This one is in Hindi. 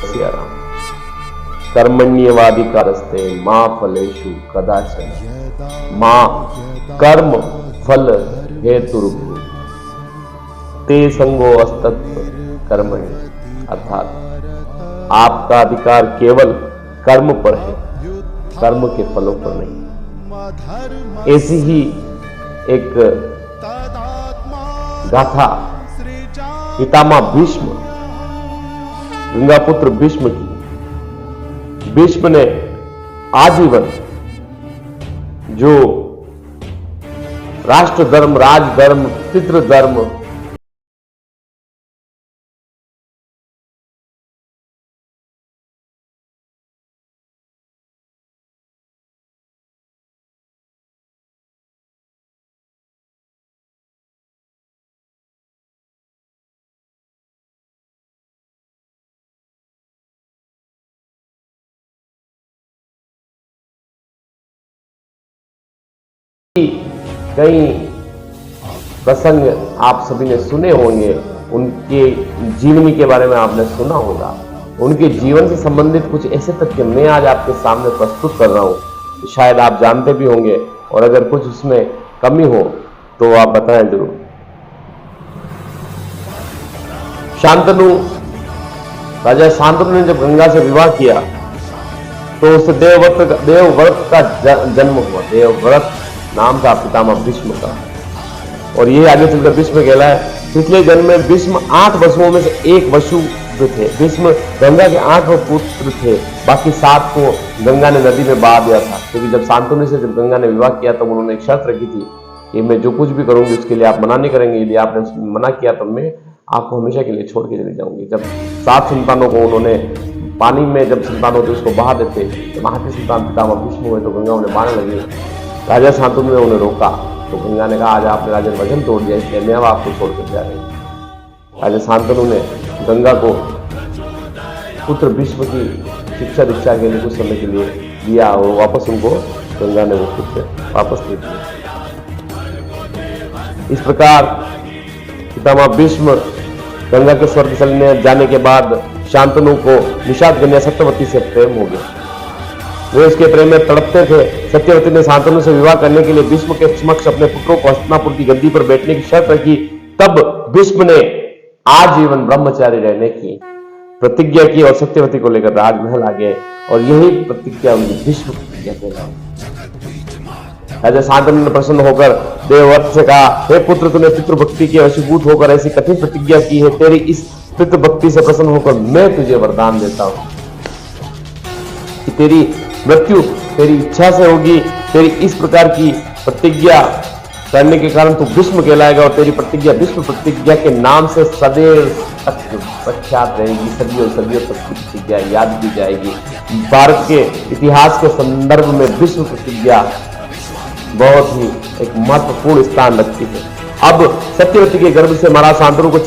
सिया राम। कर्मण्येवाधिकारस्ते मा फलेषु कदाचन मा कर्म फल हेतुर्भुः ते संगो अस्तत्व कर्मणि। अर्थात आपका अधिकार केवल कर्म पर है, कर्म के फलों पर नहीं। ऐसी ही एक गाथा पितामह भीष्म, गंगापुत्र भीष्म की। भीष्म ने आजीवन जो राष्ट्र धर्म, राज धर्म, पितृ धर्म कई प्रसंग आप सभी ने सुने होंगे, उनके जीवनी के बारे में आपने सुना होगा। उनके जीवन से संबंधित कुछ ऐसे तथ्य मैं आज आपके सामने प्रस्तुत कर रहा हूं, शायद आप जानते भी होंगे, और अगर कुछ उसमें कमी हो तो आप बताएं जरूर। शांतनु, राजा शांतनु ने जब गंगा से विवाह किया तो उससे देवव्रत का जन्म हुआ। देवव्रत नाम था पितामह भीष्म का, और ये आगे चलकर भीष्म कहलाए। पिछले जन्म में भीष्म 8 वसुओं में से एक वसु थे। भीष्म गंगा के 8 पुत्र थे, बाकी 7 को गंगा ने नदी में बहा दिया था। क्योंकि जब शांतनु से जब गंगा ने विवाह किया तब उन्होंने एक शर्त रखी थी कि मैं जो कुछ भी करूंगी उसके लिए आप मना नहीं करेंगे, यदि आपने मना किया तो मैं आपको हमेशा के लिए छोड़ के चली जाऊंगी। जब 7 संतानों को उन्होंने पानी में जब संतान होते उसको बहा देते, तो वहां के संतान पितामह भीष्म हुए तो गंगा उन्हें मारने लगी। राजा शांतनु ने उन्हें रोका तो गंगा ने कहा आज आपने राजा वचन तोड़ दिया, इसलिए मैं अब आपको छोड़कर जा रही हूं। राजा शांतनु ने गंगा को पुत्र भीष्म की शिक्षा दीक्षा के लिए कुछ समय के लिए दिया, और वापस उनको गंगा ने वो पुत्र वापस दे दिया। इस प्रकार पितामह भीष्म गंगा के स्वर्ग चलने जाने के बाद शांतनु को निषाद कन्या सत्यवती से प्रेम हो गया। वे उसके प्रेम में तड़पते थे। सत्यवती ने शांतनु से विवाह करने के लिए भीष्म के समक्ष अपने पुत्रों को हस्तिनापुर की गद्दी पर बैठने की शर्त रखी। तब भीष्म ने आजीवन ब्रह्मचारी रहने की प्रतिज्ञा की और सत्यवती को लेकर राजमहल आ गए, और यही प्रतिज्ञा उनकी भीष्म प्रतिज्ञा कहलाई। राजा शांतनु ने प्रसन्न होकर देवव्रत से कहा, हे पुत्र, तूने पितृभक्ति के वशीभूत होकर ऐसी कठिन प्रतिज्ञा की है। तेरी इस पितृभक्ति से प्रसन्न होकर मैं तुझे वरदान देता हूं कि तेरी मृत्यु तेरी इच्छा से होगी। तेरी इस प्रकार की प्रतिज्ञा करने के कारण तू भीष्म कहलाएगा, और तेरी प्रतिज्ञा भीष्म प्रतिज्ञा के नाम से सदैव तक प्रख्यात रहेगी। सदियों सदियों तक की प्रतिज्ञा याद की जाएगी। भारत के इतिहास के संदर्भ में भीष्म प्रतिज्ञा बहुत ही एक महत्वपूर्ण स्थान रखती है। अब सत्यवती के गर्भ से महाराज शांतनु को